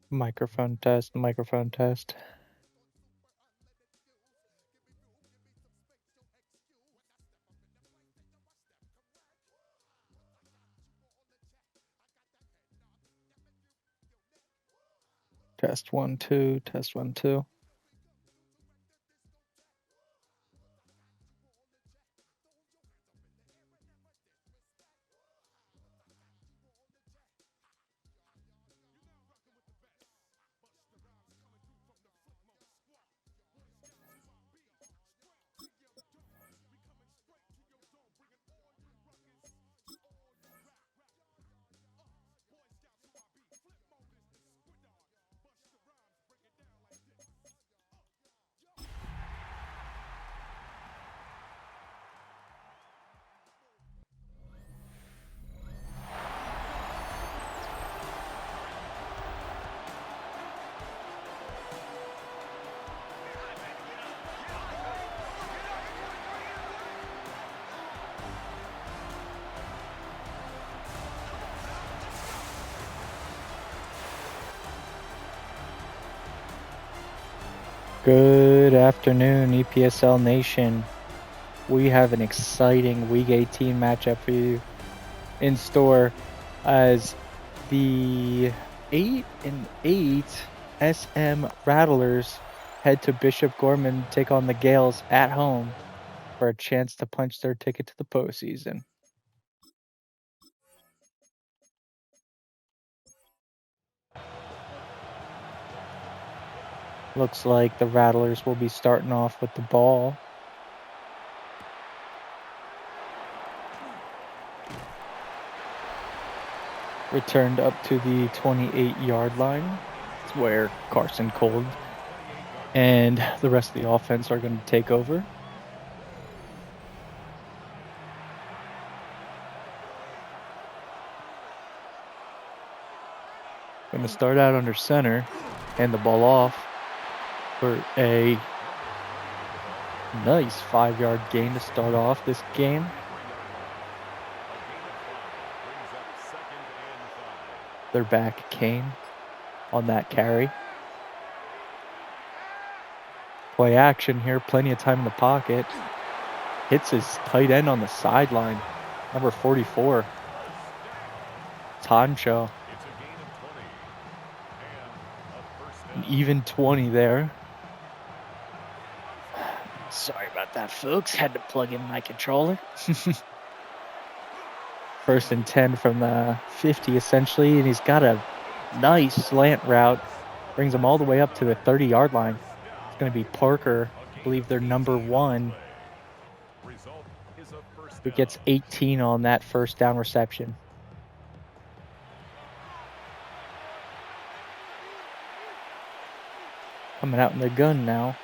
Microphone test, microphone test. Test 1, 2, test 1, 2. Good afternoon, EPSL Nation. We have an exciting Week 18 matchup for you in store as the 8-8 SM Rattlers head to Bishop Gorman to take on the Gaels at home for a chance to punch their ticket to the postseason. Looks like the Rattlers will be starting off with the ball. Returned up to the 28-yard line. It's where Carson Cold and the rest of the offense are going to take over. Going to start out under center, hand the ball off for a nice 5-yard gain to start off this game. Their back Kane on that carry. Play action here, plenty of time in the pocket. Hits his tight end on the sideline, number 44. Tancho. An even 20 there. Sorry about that, folks. Had to plug in my controller. 1st and 10 from the 50, essentially, and he's got a nice slant route. Brings him all the way up to the 30-yard line. It's going to be Parker, I believe they're number 1, who gets 18 on that first down reception. Coming out in the gun now.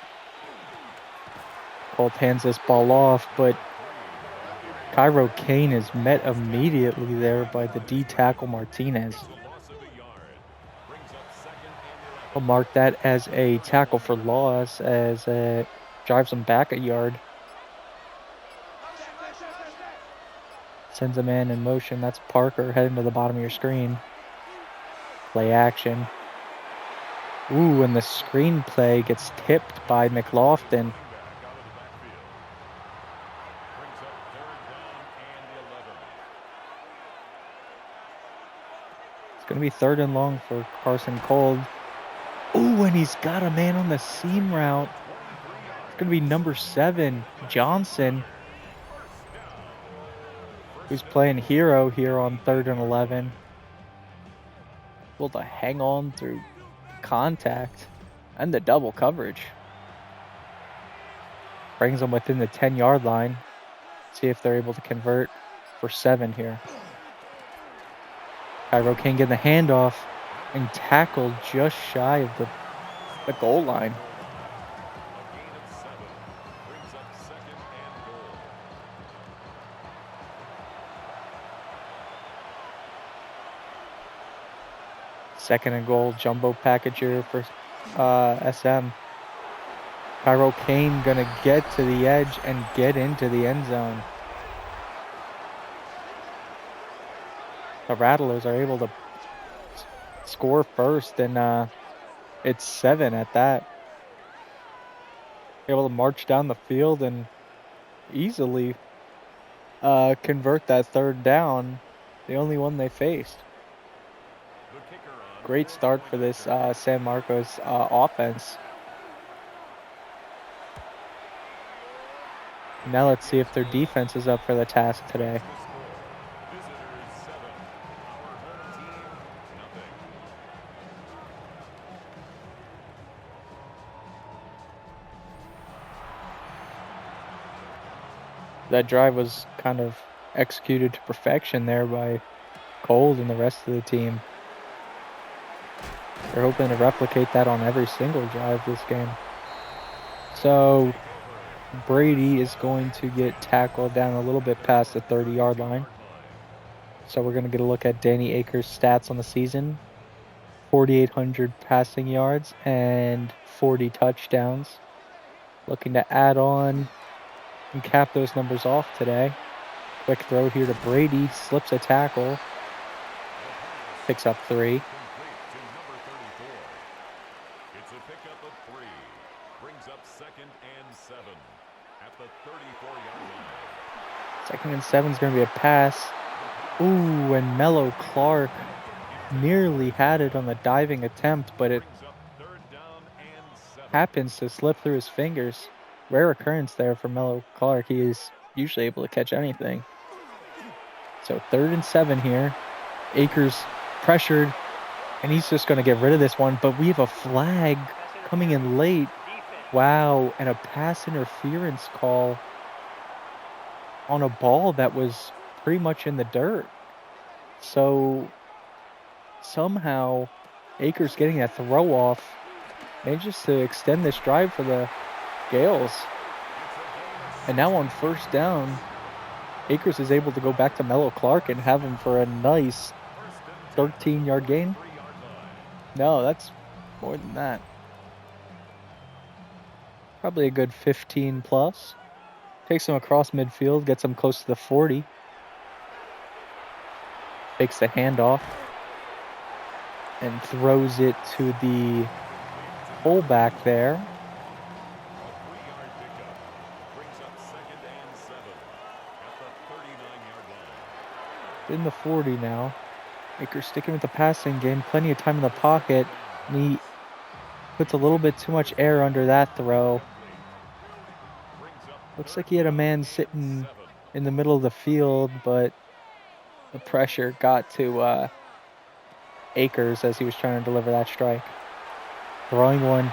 Colt hands this ball off, but Cairo Kane is met immediately there by the D tackle Martinez. He'll mark that as a tackle for loss as it drives him back a yard. Sends a man in motion. That's Parker heading to the bottom of your screen. Play action. Ooh, and the screenplay gets tipped by McLaughlin. It's going to be 3rd and long for Carson Cold. Ooh, and he's got a man on the seam route. It's going to be number 7, Johnson, who's playing hero here on 3rd and 11. Able to hang on through contact and the double coverage. Brings them within the 10-yard line. See if they're able to convert for 7 here. Cairo King getting the handoff and tackled just shy of the goal line. Second and goal, jumbo package here for SM. Cairo Kane gonna get to the edge and get into the end zone. The Rattlers are able to score first, and it's 7 at that. Able to march down the field and easily convert that third down, the only one they faced. Great start for this San Marcos offense. Now let's see if their defense is up for the task today. That drive was kind of executed to perfection there by Cold and the rest of the team. They're hoping to replicate that on every single drive this game. So Brady is going to get tackled down a little bit past the 30-yard line. So we're going to get a look at Danny Akers' stats on the season. 4,800 passing yards and 40 touchdowns. Looking to add on and cap those numbers off today. Quick throw here to Brady. Slips a tackle. Picks up 3. It's a pickup of 3. Brings up 2nd and 7 at the 34-yard line. 2nd and 7 is going to be a pass. Ooh, and Mello Clark nearly had it on the diving attempt, but it happens to slip through his fingers. Rare occurrence there for Mello Clark. He is usually able to catch anything. So 3rd and 7 here. Akers pressured, and he's just going to get rid of this one, but we have a flag coming in late. Wow, and a pass interference call on a ball that was pretty much in the dirt. So somehow Akers getting that throw off manages to extend this drive for the Gaels. And now on 1st down, Akers is able to go back to Mello Clark and have him for a nice 13-yard gain. No, that's more than that. Probably a good 15 plus. Takes him across midfield, gets him close to the 40. Takes the handoff and throws it to the fullback there. In the 40 now. Akers sticking with the passing game. Plenty of time in the pocket. And he puts a little bit too much air under that throw. Looks like he had a man sitting in the middle of the field, but the pressure got to Akers as he was trying to deliver that strike. Throwing one.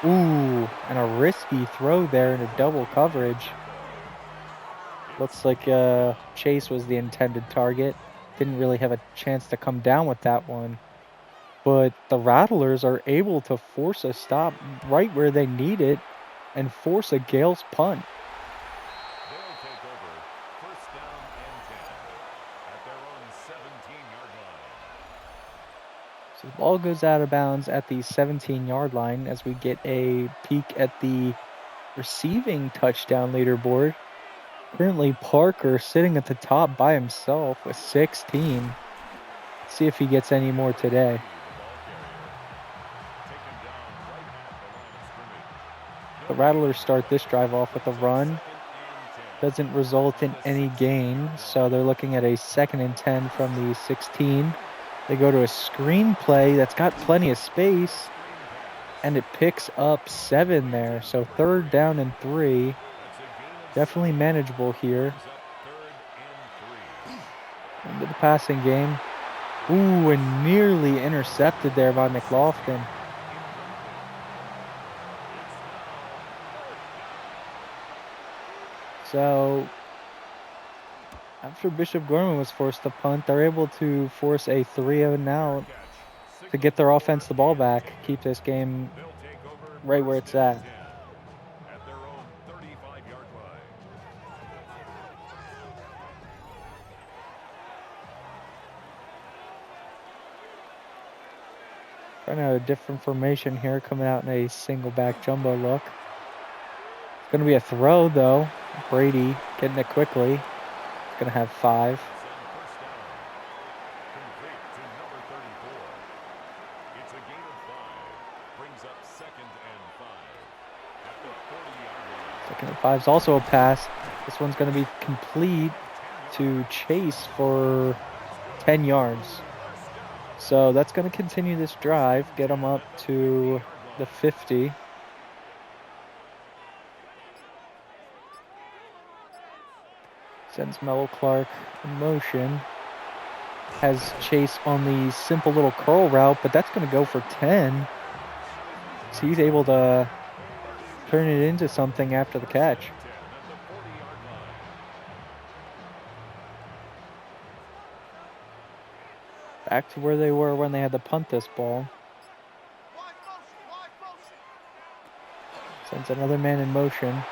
Ooh, and a risky throw there into double coverage. Looks like Chase was the intended target. Didn't really have a chance to come down with that one. But the Rattlers are able to force a stop right where they need it and force a Gaels punt. They'll take over 1st down and 10 at their own 17-yard line. So the ball goes out of bounds at the 17-yard line as we get a peek at the receiving touchdown leaderboard. Currently Parker sitting at the top by himself with 16. See if he gets any more today. The Rattlers start this drive off with a run. Doesn't result in any gain, so they're looking at a 2nd and 10 from the 16. They go to a screen play that's got plenty of space, and it picks up 7 there. So 3rd down and 3. Definitely manageable here. Into the passing game. Ooh, and nearly intercepted there by McLaughlin. So after Bishop Gorman was forced to punt, they're able to force a 3-0 out to get their offense the ball back, keep this game right where it's at. Trying out a different formation here, coming out in a single back jumbo look. It's going to be a throw, though. Brady getting it quickly. It's going to have 5. 5's also a pass. This one's going to be complete to Chase for 10 yards. So that's going to continue this drive, get them up to the 50. Sends Mello Clark in motion. Has Chase on the simple little curl route, but that's going to go for 10. So he's able to turn it into something after the catch. Back to where they were when they had to punt this ball. Sends another man in motion.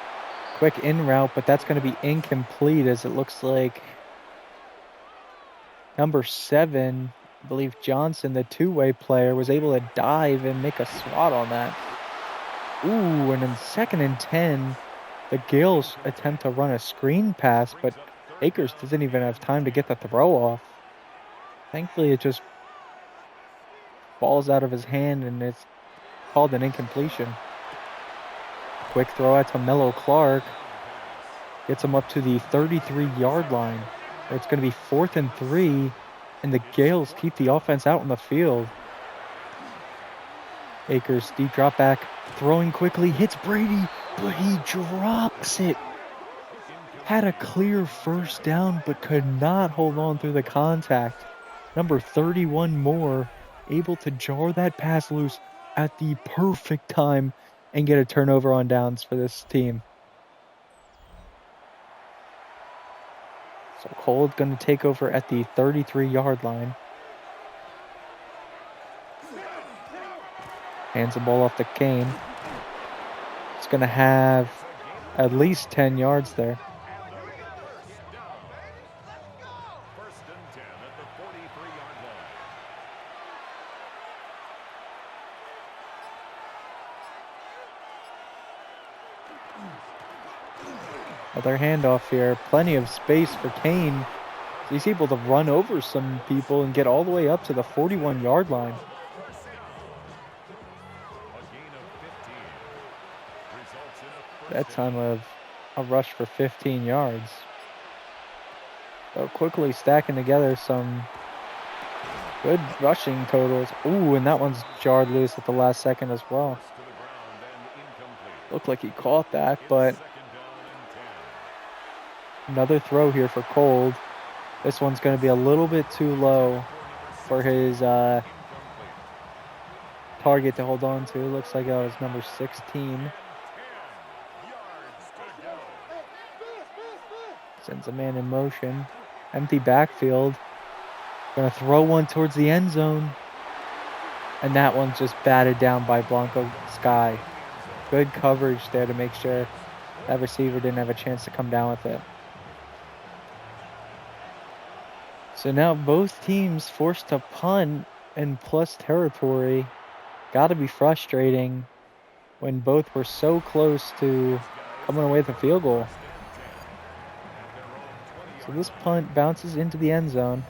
Quick in route, but that's going to be incomplete as it looks like number 7, I believe Johnson, the two-way player, was able to dive and make a swat on that. Ooh, and then 2nd and 10, the Gaels attempt to run a screen pass, but Akers doesn't even have time to get the throw off. Thankfully, it just falls out of his hand and it's called an incompletion. Quick throw out to Mello Clark. Gets him up to the 33-yard line. It's going to be 4th and 3, and the Gaels keep the offense out on the field. Akers, deep drop back, throwing quickly, hits Brady, but he drops it. Had a clear first down, but could not hold on through the contact. Number 31 Moore, able to jar that pass loose at the perfect time and get a turnover on downs for this team. So Cole's going to take over at the 33-yard line. Hands the ball off to Kane. It's going to have at least 10 yards there. Another handoff here. Plenty of space for Kane. He's able to run over some people and get all the way up to the 41-yard line. That time of a rush for 15 yards. So quickly stacking together some good rushing totals. Ooh, and that one's jarred loose at the last second as well. Looked like he caught that, but another throw here for Cold. This one's going to be a little bit too low for his target to hold on to. Looks like that was number 16. Sends a man in motion. Empty backfield. Going to throw one towards the end zone. And that one's just batted down by Blanco Sky. Good coverage there to make sure that receiver didn't have a chance to come down with it. So now both teams forced to punt in plus territory. Got to be frustrating when both were so close to coming away with a field goal. So this punt bounces into the end zone.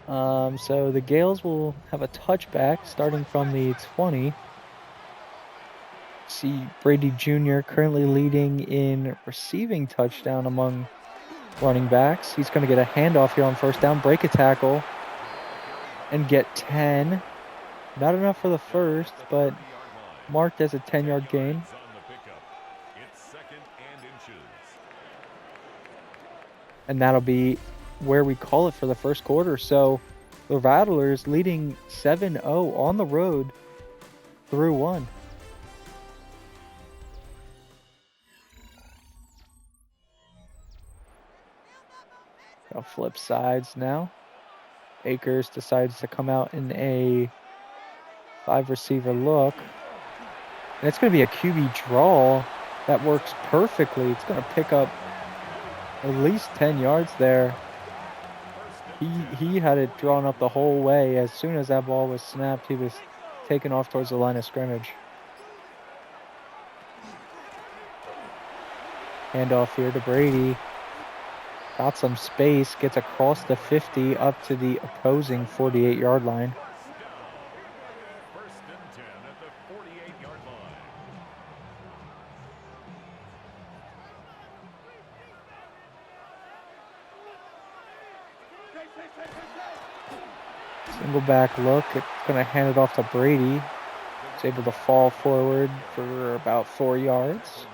So the Gaels will have a touchback starting from the 20. See Brady Jr. currently leading in receiving touchdown among running backs. He's going to get a handoff here on first down, break a tackle, and get 10. Not enough for the first, but marked as a 10-yard gain. And that'll be where we call it for the first quarter. So the Rattlers leading 7-0 on the road through 1. I'll flip sides now. Akers decides to come out in a 5-receiver look. And it's going to be a QB draw that works perfectly. It's going to pick up at least 10 yards there. He had it drawn up the whole way. As soon as that ball was snapped, he was taken off towards the line of scrimmage. Handoff here to Brady. Got some space, gets across the 50 up to the opposing 48-yard line. Single back look. It's going to hand it off to Brady. He's able to fall forward for about 4 yards.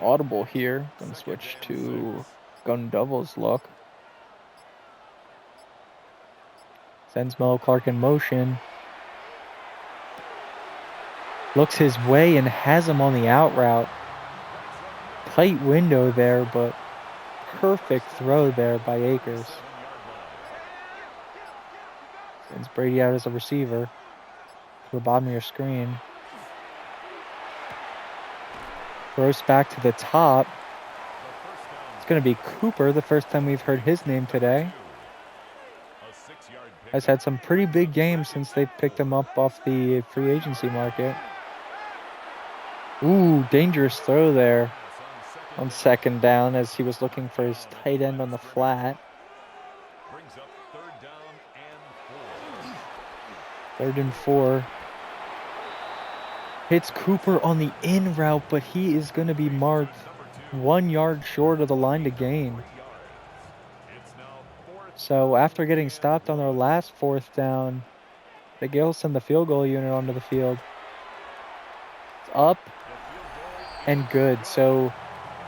Audible here. Going to switch to gun doubles look. Sends Mel Clark in motion. Looks his way and has him on the out route. Tight window there, but perfect throw there by Akers. Sends Brady out as a receiver to the bottom of your screen. Throws back to the top. It's going to be Cooper, the first time we've heard his name today. Has had some pretty big games since they picked him up off the free agency market. Ooh, dangerous throw there on second down as he was looking for his tight end on the flat. Third and 4. Hits Cooper on the in route, but he is going to be marked 1 yard short of the line to gain. So after getting stopped on their last 4th down, the Gaels send the field goal unit onto the field. It's up and good. So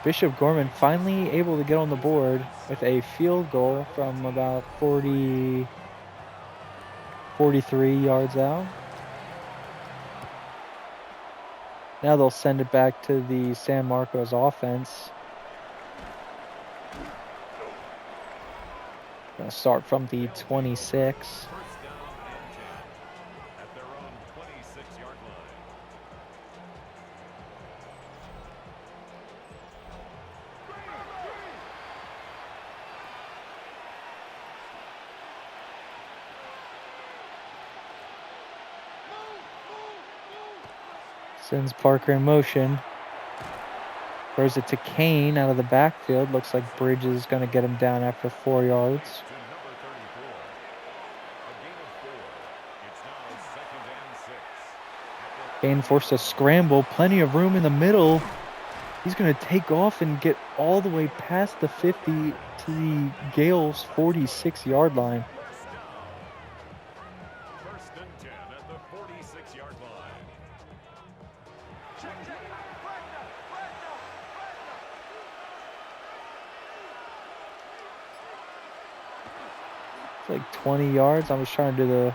Bishop Gorman finally able to get on the board with a field goal from about 43 yards out. Now they'll send it back to the San Marcos offense. Gonna start from the 26. Sends Parker in motion. Throws it to Kane out of the backfield. Looks like Bridges is going to get him down after 4 yards. Kane forced a scramble. Plenty of room in the middle. He's going to take off and get all the way past the 50 to the Gaels' 46-yard line. Like 20 yards. I was trying to do the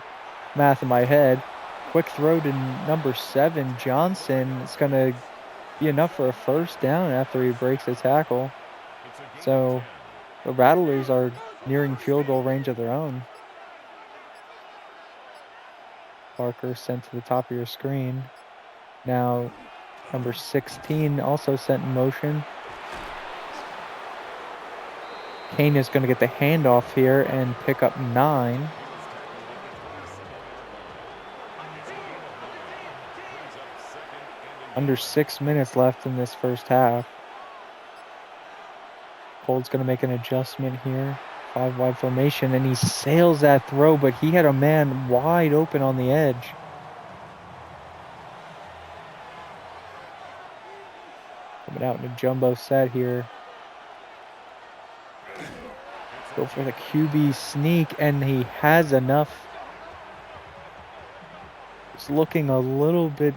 math in my head. Quick throw to number 7, Johnson. It's going to be enough for a first down after he breaks the tackle. So the Rattlers are nearing field goal range of their own. Parker sent to the top of your screen. Now number 16 also sent in motion. Kane is going to get the handoff here and pick up 9. Under 6 minutes left in this first half. Cold's going to make an adjustment here. 5 wide formation, and he sails that throw, but he had a man wide open on the edge. Coming out in a jumbo set here. Go for the QB sneak, and he has enough. It's looking a little bit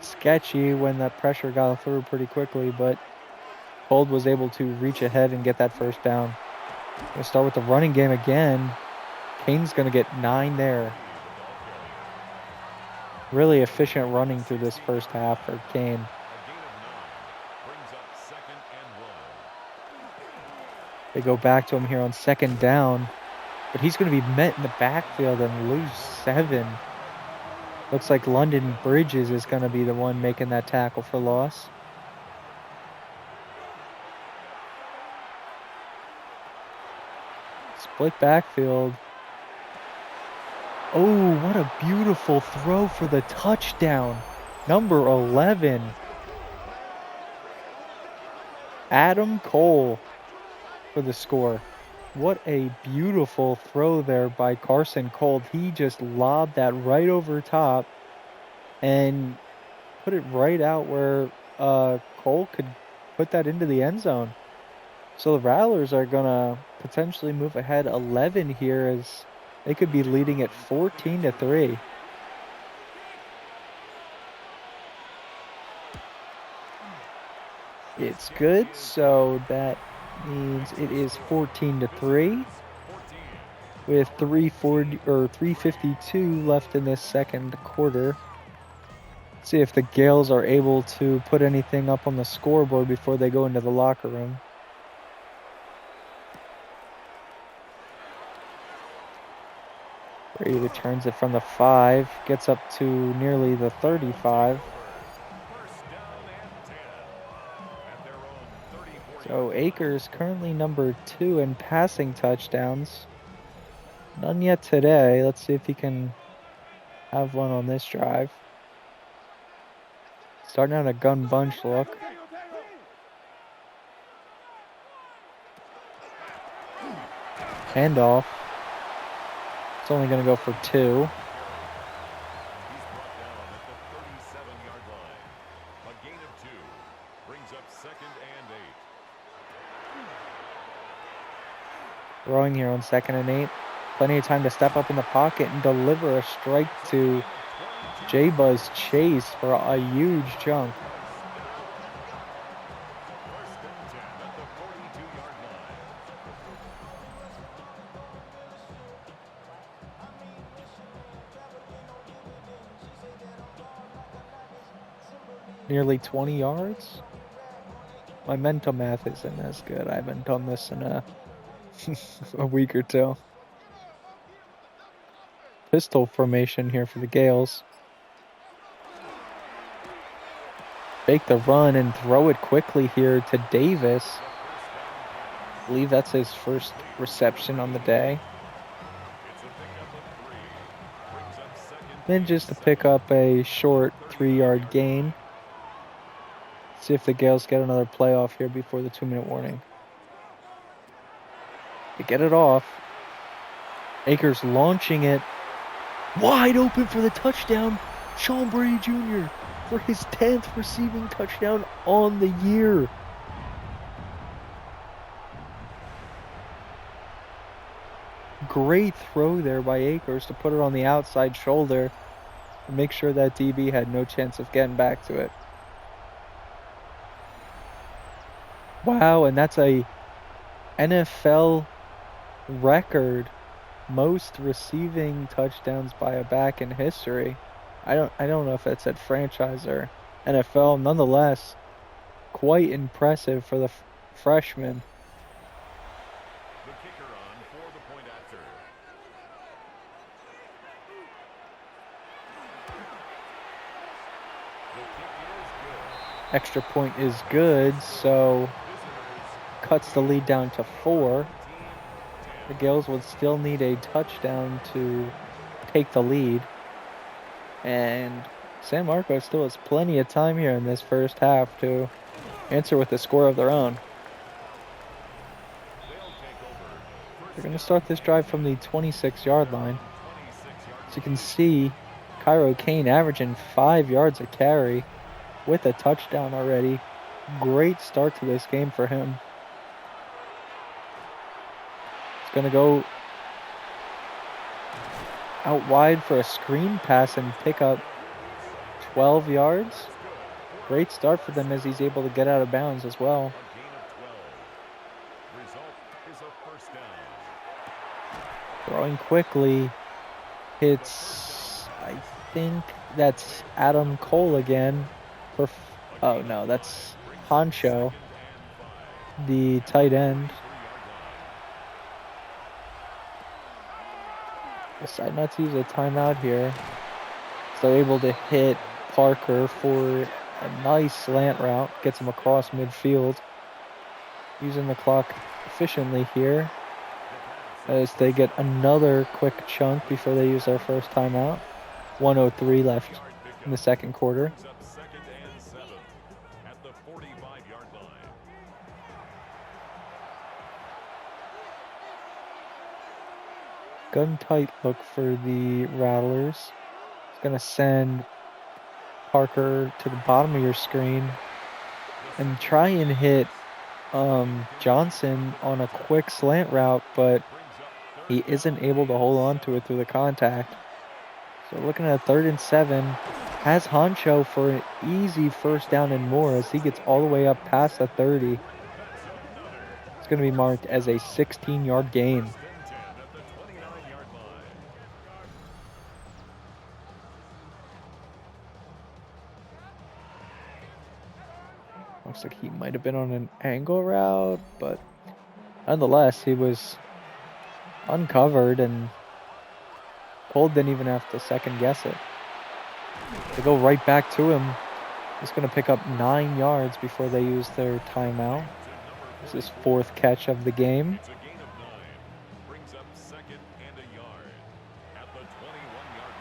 sketchy when that pressure got through pretty quickly, but Cold was able to reach ahead and get that first down. We'll start with the running game again. Kane's going to get 9 there. Really efficient running through this first half for Kane. They go back to him here on second down, but he's going to be met in the backfield and lose 7. Looks like London Bridges is going to be the one making that tackle for loss. Split backfield. Oh, what a beautiful throw for the touchdown. Number 11. Adam Cole for the score. What a beautiful throw there by Carson Cold. He just lobbed that right over top and put it right out where Cole could put that into the end zone. So the Rattlers are going to potentially move ahead 11 here, as they could be leading at 14-3. It's good, so that means it is 14-3 with 3:52 left in this second quarter. See if the Gaels are able to put anything up on the scoreboard before they go into the locker room. Brady turns it from the 5, gets up to nearly the 35. So Akers currently number 2 in passing touchdowns. None yet today. Let's see if he can have one on this drive. Starting out a gun bunch look. Handoff. It's only going to go for 2. Throwing here on 2nd and 8. Plenty of time to step up in the pocket and deliver a strike to J-Buzz Chase for a huge chunk. Nearly 20 yards. My mental math isn't as good. I haven't done this in a week or two. Pistol formation here for the Gaels. Fake the run and throw it quickly here to Davis. I believe that's his first reception on the day. Then just to pick up a short 3-yard gain. See if the Gaels get another playoff here before the 2-minute warning. They get it off. Akers launching it. Wide open for the touchdown. Sean Brady Jr. for his 10th receiving touchdown on the year. Great throw there by Akers to put it on the outside shoulder and make sure that DB had no chance of getting back to it. Wow, and that's a NFL record most receiving touchdowns by a back in history. I don't know if that's at franchise or NFL. Nonetheless, quite impressive for the freshman. The kicker on for the point after. Extra point is good, so cuts the lead down to 4. The Gaels would still need a touchdown to take the lead. And San Marcos still has plenty of time here in this first half to answer with a score of their own. They're going to start this drive from the 26-yard line. As you can see, Cairo Kane averaging 5 yards a carry with a touchdown already. Great start to this game for him. It's going to go out wide for a screen pass and pick up 12 yards. Great start for them as he's able to get out of bounds as well. Throwing quickly. Hits, I think that's Adam Cole again. Oh no, that's Honcho, the tight end. Decide not to use a timeout here. So able to hit Parker for a nice slant route. Gets him across midfield. Using the clock efficiently here as they get another quick chunk before they use their first timeout. 1:03 left in the second quarter. Gun tight look for the Rattlers. It's going to send Parker to the bottom of your screen and try and hit Johnson on a quick slant route, but he isn't able to hold on to it through the contact. So looking at a 3rd and 7, has Honcho for an easy first down and more as he gets all the way up past the 30. It's going to be marked as a 16-yard gain. Looks like he might have been on an angle route, but nonetheless, he was uncovered and Cole didn't even have to second guess it. They go right back to him. He's going to pick up 9 yards before they use their timeout. This is 4th catch of the game. It's a gain of 9. Brings up 2nd and a yard at the 21-yard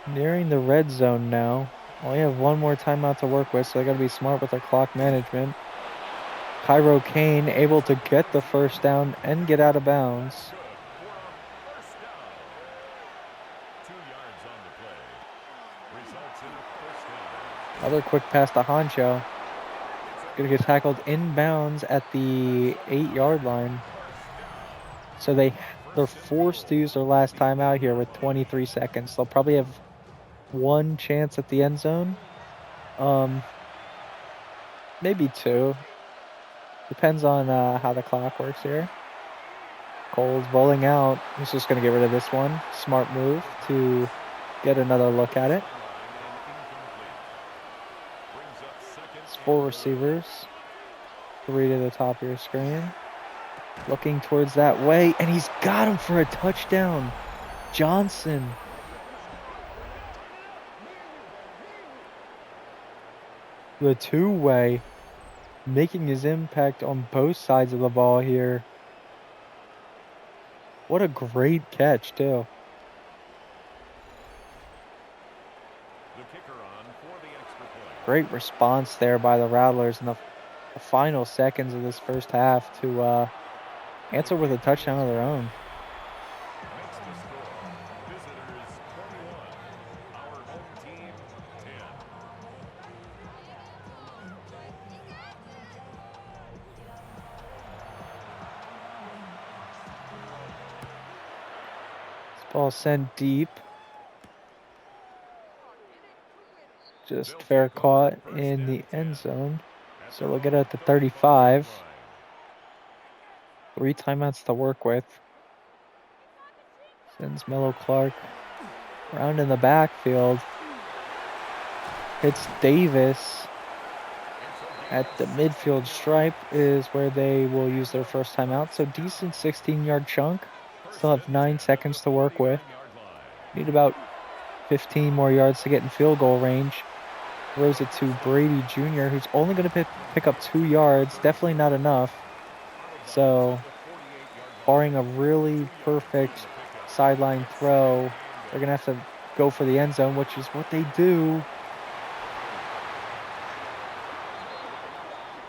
line. Nearing the red zone now. Only have one more timeout to work with, so they got to be smart with their clock management. Cairo Kane able to get the first down and get out of bounds. First down. 2 yards on the play. Results in first down. Another quick pass to Honcho. Gonna get tackled inbounds at the 8-yard line. So they're forced to use their last timeout here with 23 seconds. They'll probably have one chance at the end zone. Maybe 2. Depends on how the clock works here. Cole's rolling out. He's just going to get rid of this one. Smart move to get another look at it. It's 4 receivers. 3 to the top of your screen. Looking towards that way, and he's got him for a touchdown. Johnson. The 2-way. Making his impact on both sides of the ball here. What a great catch, too. The kicker on for the extra point. Great response there by the Rattlers in the final seconds of this first half to answer with a touchdown of their own. Makes the score. Visitors 21. Our home team 10. Ball sent deep. Just fair caught in the end zone. So we'll get it at the 35. 3 timeouts to work with. Sends Mello Clark around in the backfield. Hits Davis at the midfield stripe is where they will use their first timeout. So decent 16-yard chunk. Still have 9 seconds to work with. Need about 15 more yards to get in field goal range. Throws it to Brady Jr., who's only going to pick up 2 yards. Definitely not enough. So, barring a really perfect sideline throw, they're going to have to go for the end zone, which is what they do.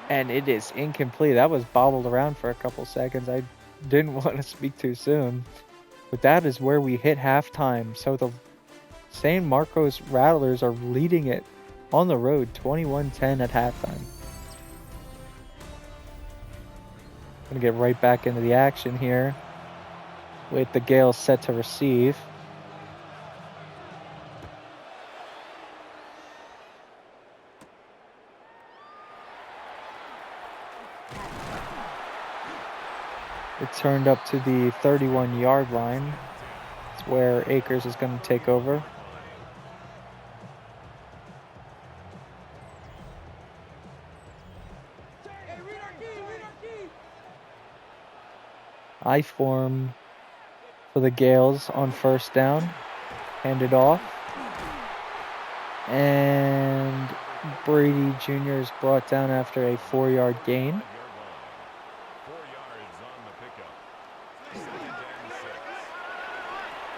And it is incomplete. That was bobbled around for a couple seconds. I didn't want to speak too soon. But that is where we hit halftime. So the San Marcos Rattlers are leading it on the road 21-10 at halftime. Gonna get right back into the action here with the Gaels set to receive. It turned up to the 31-yard line. It's where Akers is going to take over. I form for the Gaels on first down. Hand it off. And Brady Jr. is brought down after a 4-yard gain.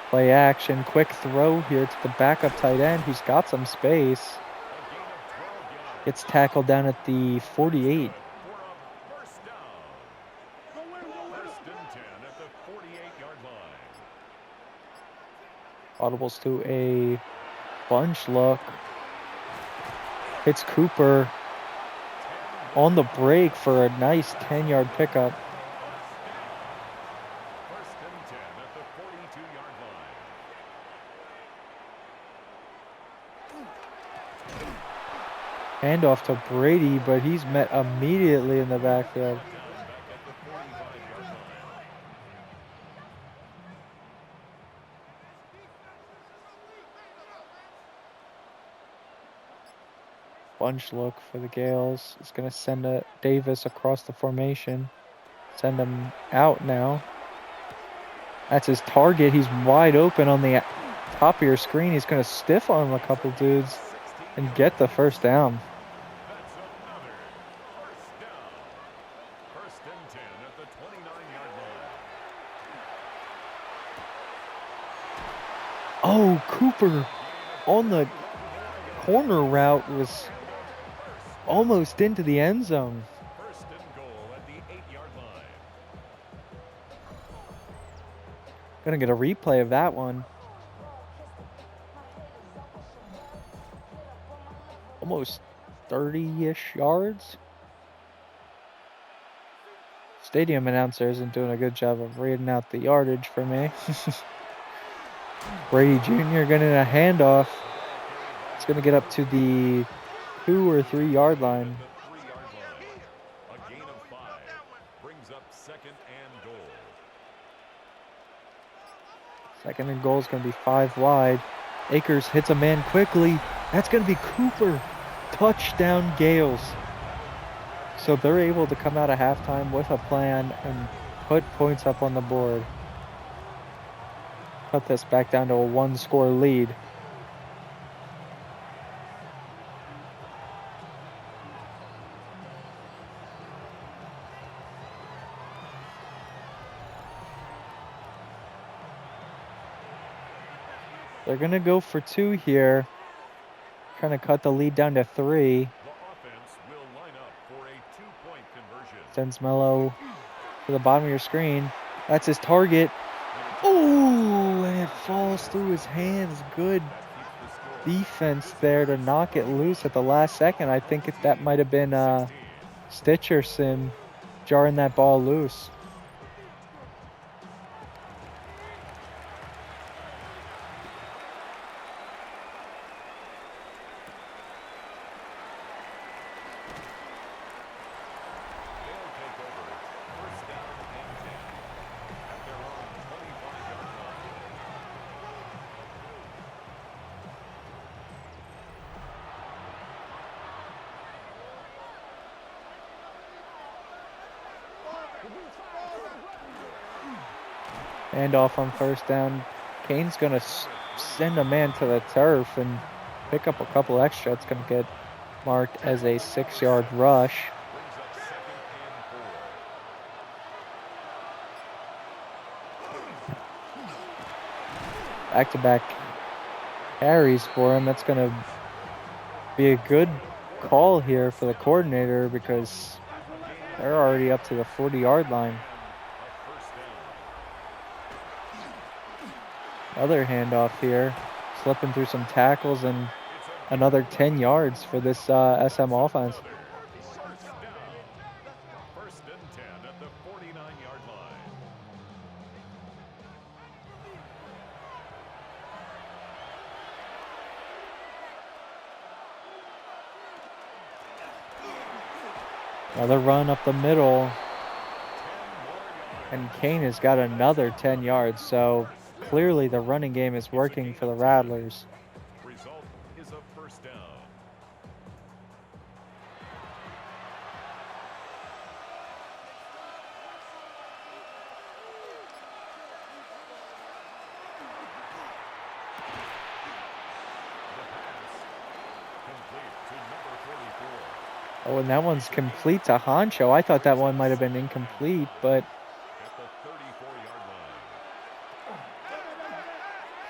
Play action, quick throw here to the backup tight end who's got some space. Gets tackled down at the 48. Audibles to a bunch look. hits Cooper on the break for a nice 10-yard pickup. First and 10 at the 42-yard line. Handoff to Brady, but he's met immediately in the backfield. Down back at the 45-yard line. Bunch look for the Gaels. It's going to send Davis across the formation. Send him out now. That's his target. He's wide open on the top of your screen. He's going to stiff arm a couple dudes and get the first down. That's another first down. First and 10 at the 29-yard line. Oh, Cooper on the corner route was almost into the end zone. First and goal at the 8-yard line. Gonna get a replay of that one. Almost 30-ish yards. Stadium announcer isn't doing a good job of reading out the yardage for me. Brady Jr. getting a handoff. It's gonna get up to the 2 or 3 yard line. The 3-yard line. A gain of 5 brings up second and goal. Second and goal is going to be 5 wide. Akers hits a man quickly. That's going to be Cooper. Touchdown Gaels. So they're able to come out of halftime with a plan and put points up on the board. Cut this back down to a 1-score lead. They're going to go for 2 here. Trying to cut the lead down to 3. The offense will line up for a 2-point conversion. Sends Mello to the bottom of your screen. That's his target. Oh, and it falls through his hands. Good defense there to knock it loose at the last second. I think that might have been Stitcherson jarring that ball loose. They'll take over. First down and 10 at their own 25-yard line. Handoff on first down. Kane's going to send a man to the turf and pick up a couple extra. It's going to get marked as a 6-yard rush. Brings up second and 4. Back-to-back carries for him. That's going to be a good call here for the coordinator because they're already up to the 40-yard line. A first down. Other handoff here, slipping through some tackles and another 10 yards for this SM offense. First down. First and 10 at the 49-yard line. Another run up the middle, and Kane has got another 10 yards, so clearly the running game is working for the Rattlers. Result is a first down. The pass complete to number 44 Oh, and that one's complete to Honcho. I thought that one might have been incomplete, but at the 34-yard line.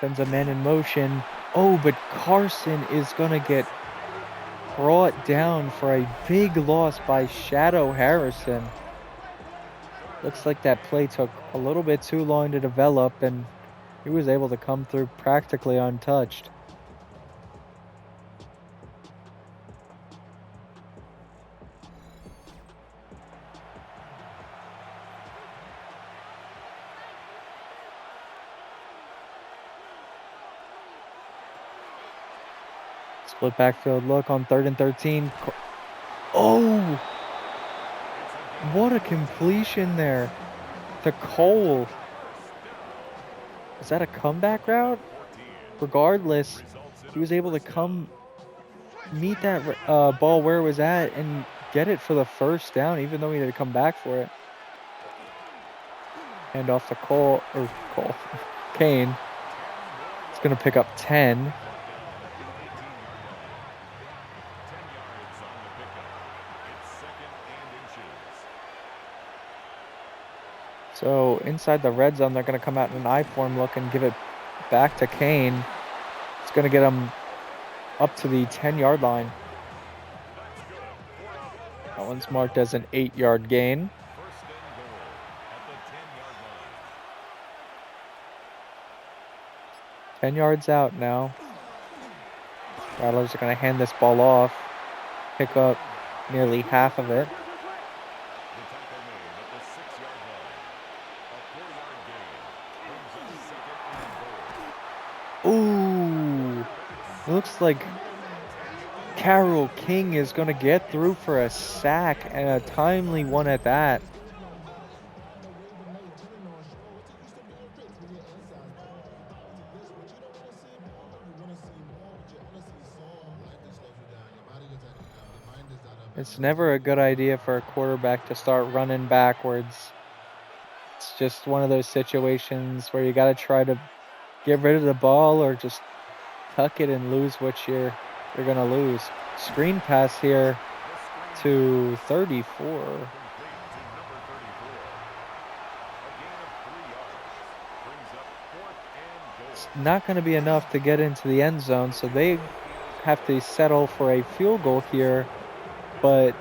sends a man in motion. Oh, but Carson is going to get brought down for a big loss by Shadow Harrison. Looks like that play took a little bit too long to develop, and he was able to come through practically untouched. Split backfield look on 3rd and 13. Oh! What a completion there to Cole. Is that a comeback route? Regardless, he was able to come meet that ball where it was at and get it for the first down, even though he had to come back for it. Hand off to Kane. It's going to pick up 10. So inside the red zone, they're going to come out in an I-form look and give it back to Kane. It's going to get him up to the 10-yard line. That one's marked as an 8-yard gain. 10 yards out now. Rattlers are going to hand this ball off, pick up nearly half of it. Ooh, looks like Carol King is going to get through for a sack, and a timely one at that. It's never a good idea for a quarterback to start running backwards. It's just one of those situations where you got to try to get rid of the ball or just tuck it and lose what you're going to lose. Screen pass here to 34. It's not going to be enough to get into the end zone, so they have to settle for a field goal here. But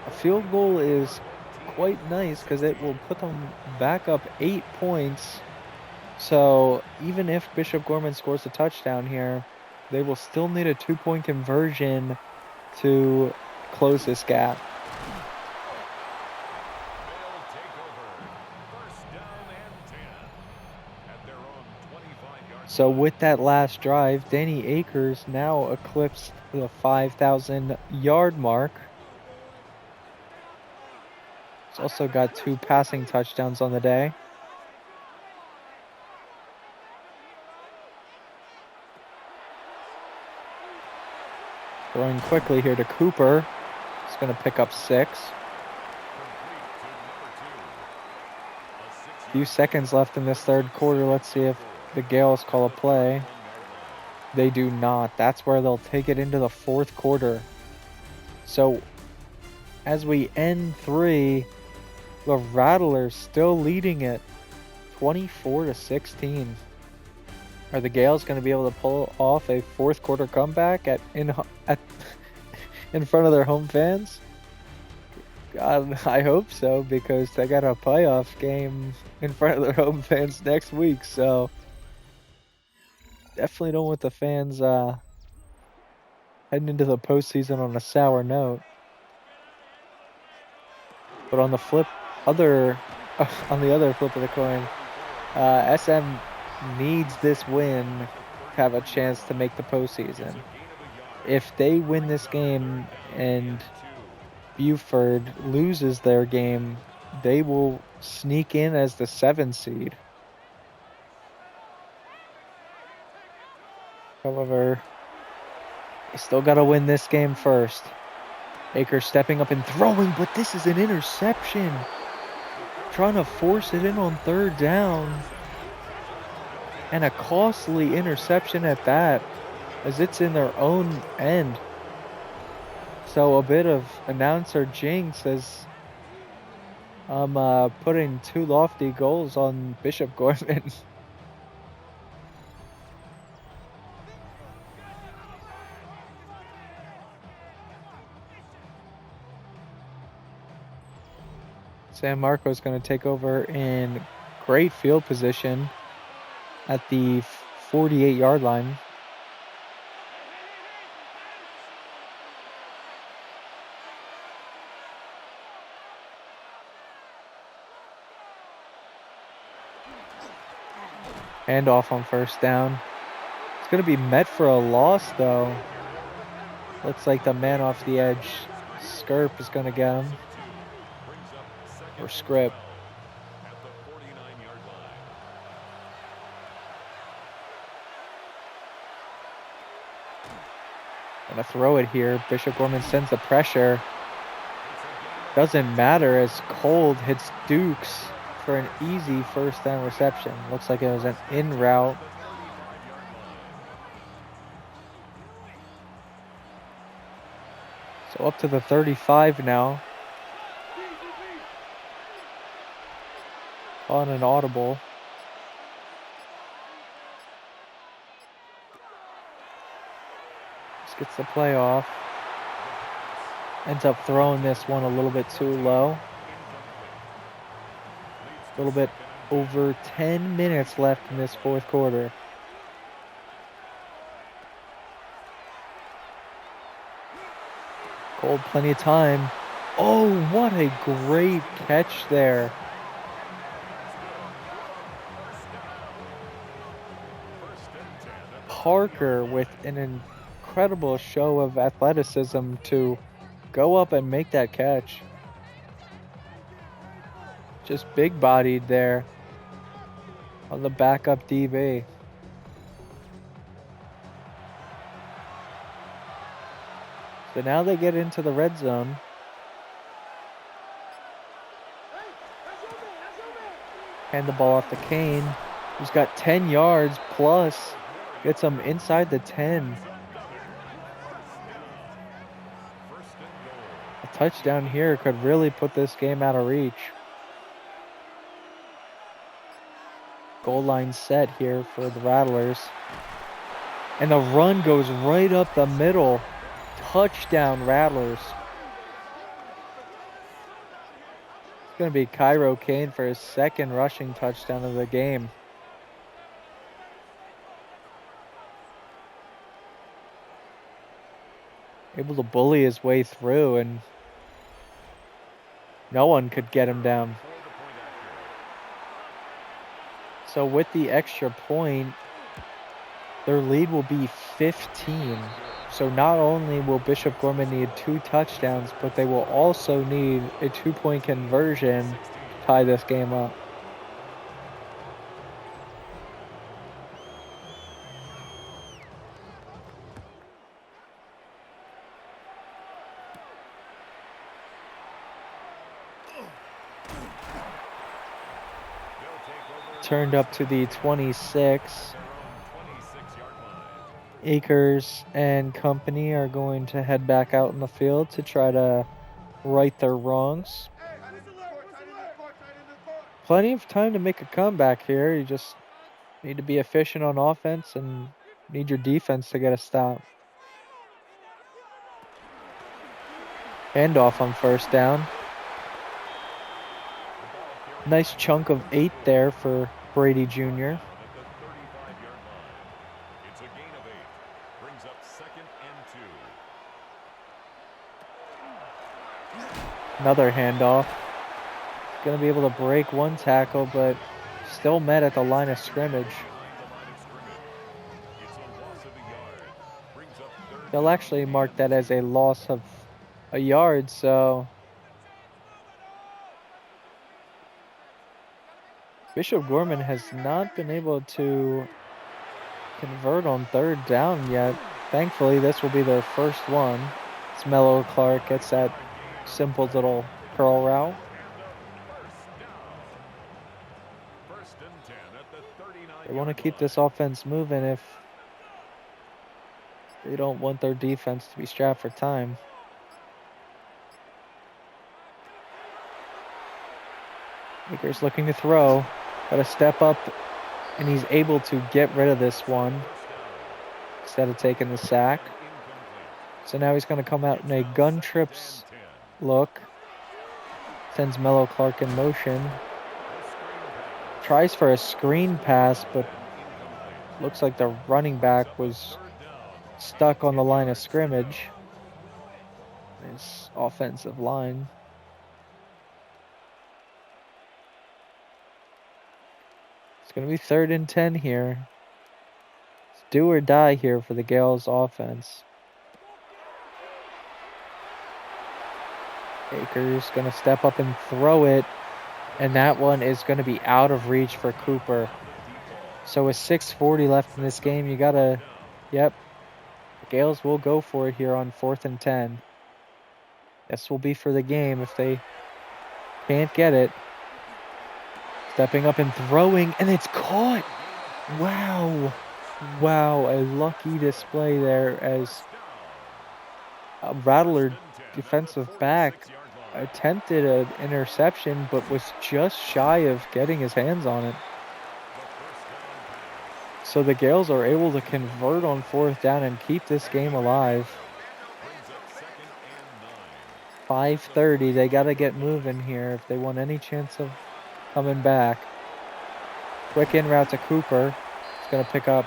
a field goal is quite nice because it will put them back up 8 points. So even if Bishop Gorman scores a touchdown here, they will still need a 2-point conversion to close this gap. So with that last drive, Danny Akers now eclipsed the 5,000-yard mark. He's also got 2 passing touchdowns on the day. Throwing quickly here to Cooper. He's going to pick up 6. Few seconds left in this third quarter. Let's see if the Gaels call a play. They do not. That's where they'll take it into the fourth quarter. So as we end 3, the Rattlers still leading it 24-16. Are the Gaels going to be able to pull off a fourth quarter comeback in front of their home fans? God, I hope so, because they got a playoff game in front of their home fans next week. So definitely don't want the fans heading into the postseason on a sour note. But on the other flip of the coin, SM needs this win to have a chance to make the postseason. If they win this game and Buford loses their game, they will sneak in as the 7th seed. However, they still got to win this game first. Akers stepping up and throwing, but this is an interception. Trying to force it in on 3rd down. And a costly interception at that, as it's in their own end. So a bit of announcer jinx as I'm putting 2 lofty goals on Bishop Gorman. San Marco's going to take over in great field position at the 48-yard line. Handoff on 1st down. It's going to be met for a loss, though. Looks like the man off the edge, Skirp, is going to get him. Brings up second Or and Script. 12 at the 49-yard line. Gonna throw it here. Bishop Gorman sends the pressure. Doesn't matter as Cold hits Dukes for an easy first down reception. Looks like it was an in route. The 35-yard line. So up to the 35 now. On an audible. Just gets the play off. Ends up throwing this one a little bit too low. A little bit over 10 minutes left in this fourth quarter. Gold, plenty of time. Oh, what a great catch there. Parker with an incredible show of athleticism to go up and make that catch. Just big-bodied there on the backup DB. So now they get into the red zone. Hand the ball off to Kane, who's got 10 yards plus. Gets them inside the 10. A touchdown here could really put this game out of reach. Goal line set here for the Rattlers. And the run goes right up the middle. Touchdown, Rattlers. It's going to be Cairo Kane for his second rushing touchdown of the game. Able to bully his way through, and no one could get him down. So with the extra point, their lead will be 15. So not only will Bishop Gorman need 2 touchdowns, but they will also need a 2-point conversion to tie this game up. Turned up to the 26. Akers and company are going to head back out in the field to try to right their wrongs. Plenty of time to make a comeback here. You just need to be efficient on offense and need your defense to get a stop. Handoff on first down. Nice chunk of 8 there for Brady Jr. It's a gain of 8. Brings up second and 2. Another handoff. Going to be able to break one tackle, but still met at the line of scrimmage. They'll actually mark that as a loss of a yard, so Bishop Gorman has not been able to convert on third down yet. Thankfully, this will be their first one. As Mello Clark gets that simple little curl route. They want to keep this offense moving if they don't want their defense to be strapped for time. Akers looking to throw. Got to step up, and he's able to get rid of this one instead of taking the sack. So now he's going to come out in a gun trips look. Sends Mello Clark in motion. Tries for a screen pass, but looks like the running back was stuck on the line of scrimmage. His offensive line. It's going to be 3rd and 10 here. It's do or die here for the Gaels offense. Baker's going to step up and throw it, and that one is going to be out of reach for Cooper. So with 6:40 left in this game, you got to, yep, the Gaels will go for it here on 4th and 10. This will be for the game if they can't get it. Stepping up and throwing, and it's caught. Wow. Wow, a lucky display there as a Rattler defensive back attempted an interception but was just shy of getting his hands on it. So the Gaels are able to convert on 4th down and keep this game alive. 5:30, they got to get moving here if they want any chance of coming back. Quick in route to Cooper. It's going to pick up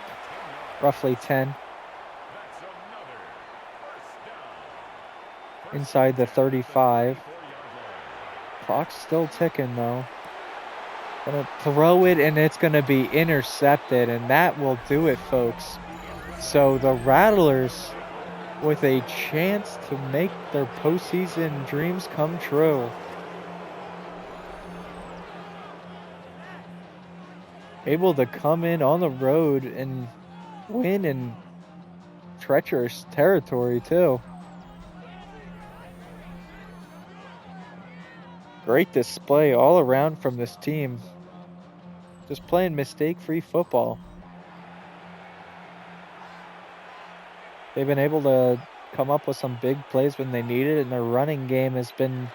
roughly 10. Inside the 35. Clock's still ticking though. Gonna throw it and it's gonna be intercepted, and that will do it, folks. So the Rattlers with a chance to make their postseason dreams come true. Able to come in on the road and win in treacherous territory too. Great display all around from this team. Just playing mistake-free football. They've been able to come up with some big plays when they need it, and their running game has been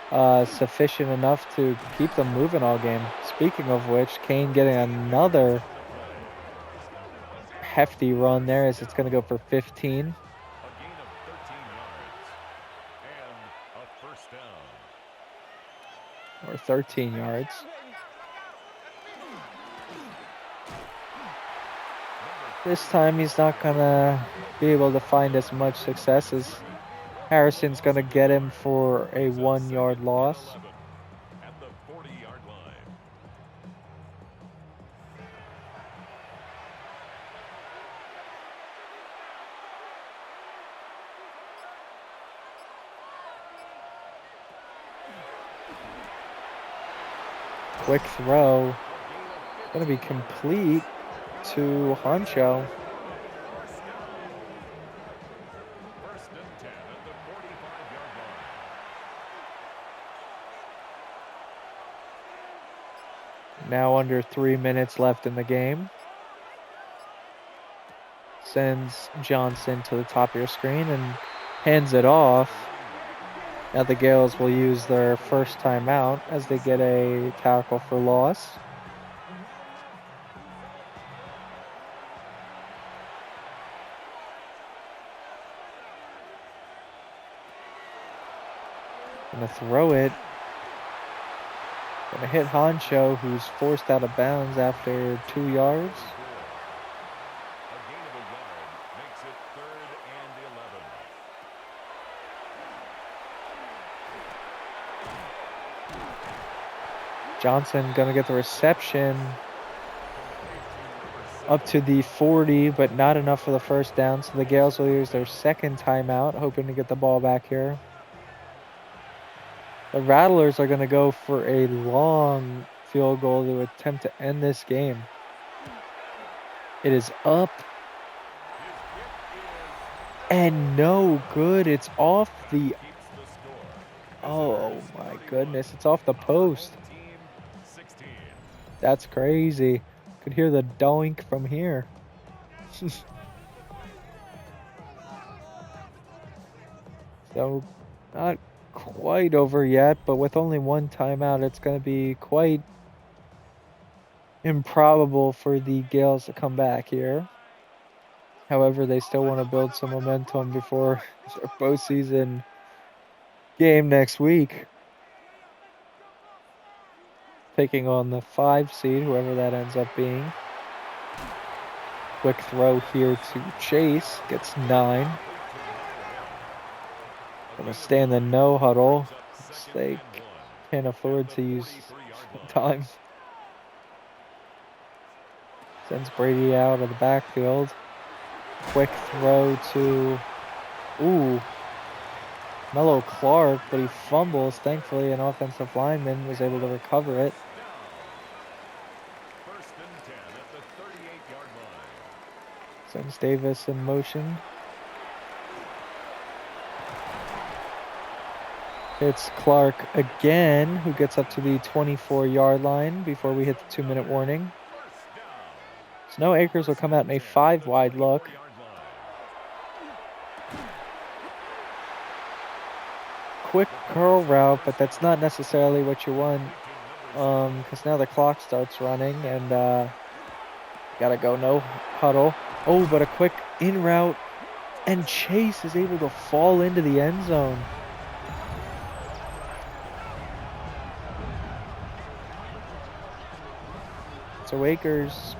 sufficient enough to keep them moving all game. Speaking of which, Kane getting another hefty run there as it's going to go for 15. Or 13 yards. This time he's not going to be able to find as much success as Harrison's going to get him for a 1-yard loss. At the 40-yard line. Quick throw. Going to be complete to Honcho. First and 10 at the 45-yard line. Now under 3 minutes left in the game. Sends Johnson to the top of your screen and hands it off. Now the Gaels will use their first timeout as they get a tackle for loss. Gonna throw it. Gonna hit Honcho, who's forced out of bounds after 2 yards. A gain of a yard makes it 3rd and 11. Johnson gonna get the reception up to the 40, but not enough for the first down. So the Gaels will use their second timeout, hoping to get the ball back here. The Rattlers are going to go for a long field goal to attempt to end this game. It is up and no good. It's off the... Oh my goodness. It's off the post. That's crazy. Could hear the doink from here. So, not quite over yet, but with only one timeout, it's going to be quite improbable for the Gaels to come back here. However, they still want to build some momentum before their postseason game next week. Taking on the 5 seed, whoever that ends up being. Quick throw here to Chase, gets 9. Gonna stay in the no huddle. They can't afford to use time. Sends Brady out of the backfield. Quick throw to... Ooh. Mello Clark, but he fumbles. Thankfully, an offensive lineman was able to recover it. First and 10 at the 38-yard line. Sends Davis in motion. It's Clark again, who gets up to the 24-yard line before we hit the 2-minute warning. Snow Acres will come out in a 5-wide look. Quick curl route, but that's not necessarily what you want, because now the clock starts running and gotta go no huddle. Oh, but a quick in route, and Chase is able to fall into the end zone. So Akers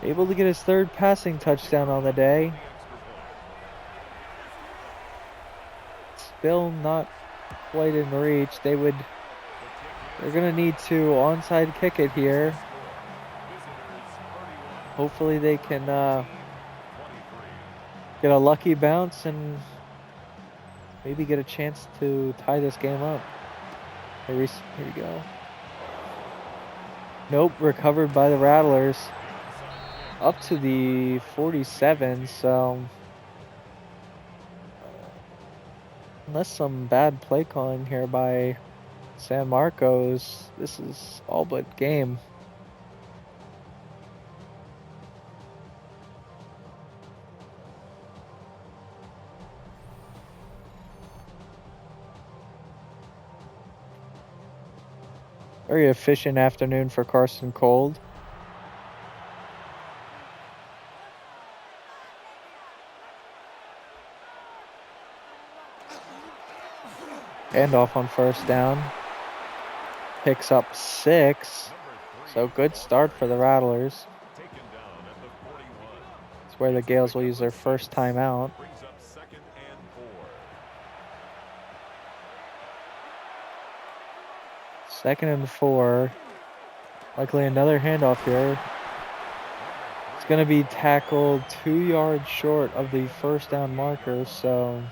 able to get his 3rd passing touchdown on the day. Still not quite in reach. They're gonna need to onside kick it here. Hopefully they can get a lucky bounce and maybe get a chance to tie this game up. Here we go. Nope, recovered by the Rattlers. Up to the 47, so unless some bad play calling here by San Marcos, this is all but game. Very efficient afternoon for Carson Cold. Handoff on first down. Picks up 6. So good start for the Rattlers. It's where the Gaels will use their first timeout. Second and 4. Likely another handoff here. It's going to be tackled 2 yards short of the first down marker, so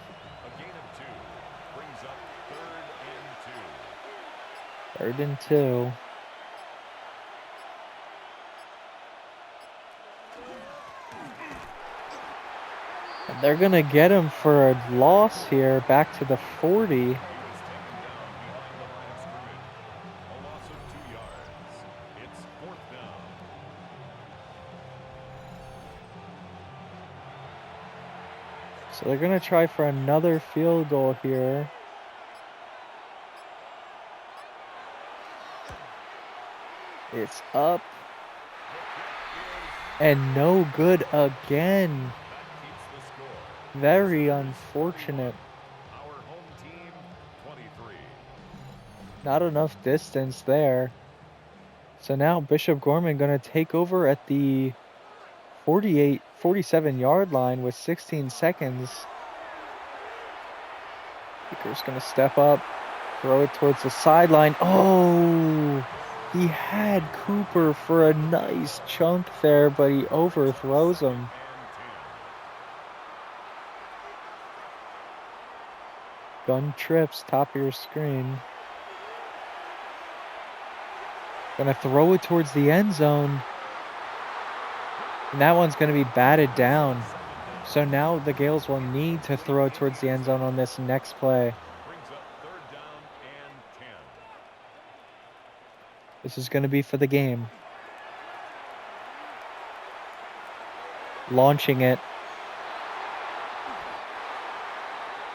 third and 2. And they're going to get him for a loss here back to the 40. So they're going to try for another field goal here. It's up. And no good again. Very unfortunate. Not enough distance there. So now Bishop Gorman going to take over at the 47-yard line with 16 seconds. Baker's going to step up, throw it towards the sideline. Oh, he had Cooper for a nice chunk there, but he overthrows him. Gun trips, top of your screen. Gonna throw it towards the end zone. And that one's gonna be batted down. So now the Gaels will need to throw it towards the end zone on this next play. This is gonna be for the game. Launching it.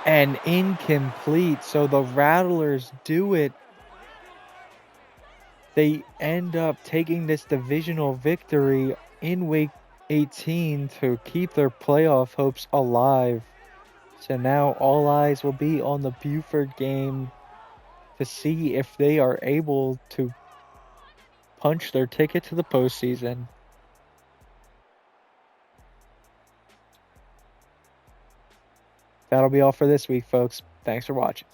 And incomplete. So the Rattlers do it. They end up taking this divisional victory in Week 18 to keep their playoff hopes alive. So now all eyes will be on the Buford game to see if they are able to punch their ticket to the postseason. That'll be all for this week, folks. Thanks for watching.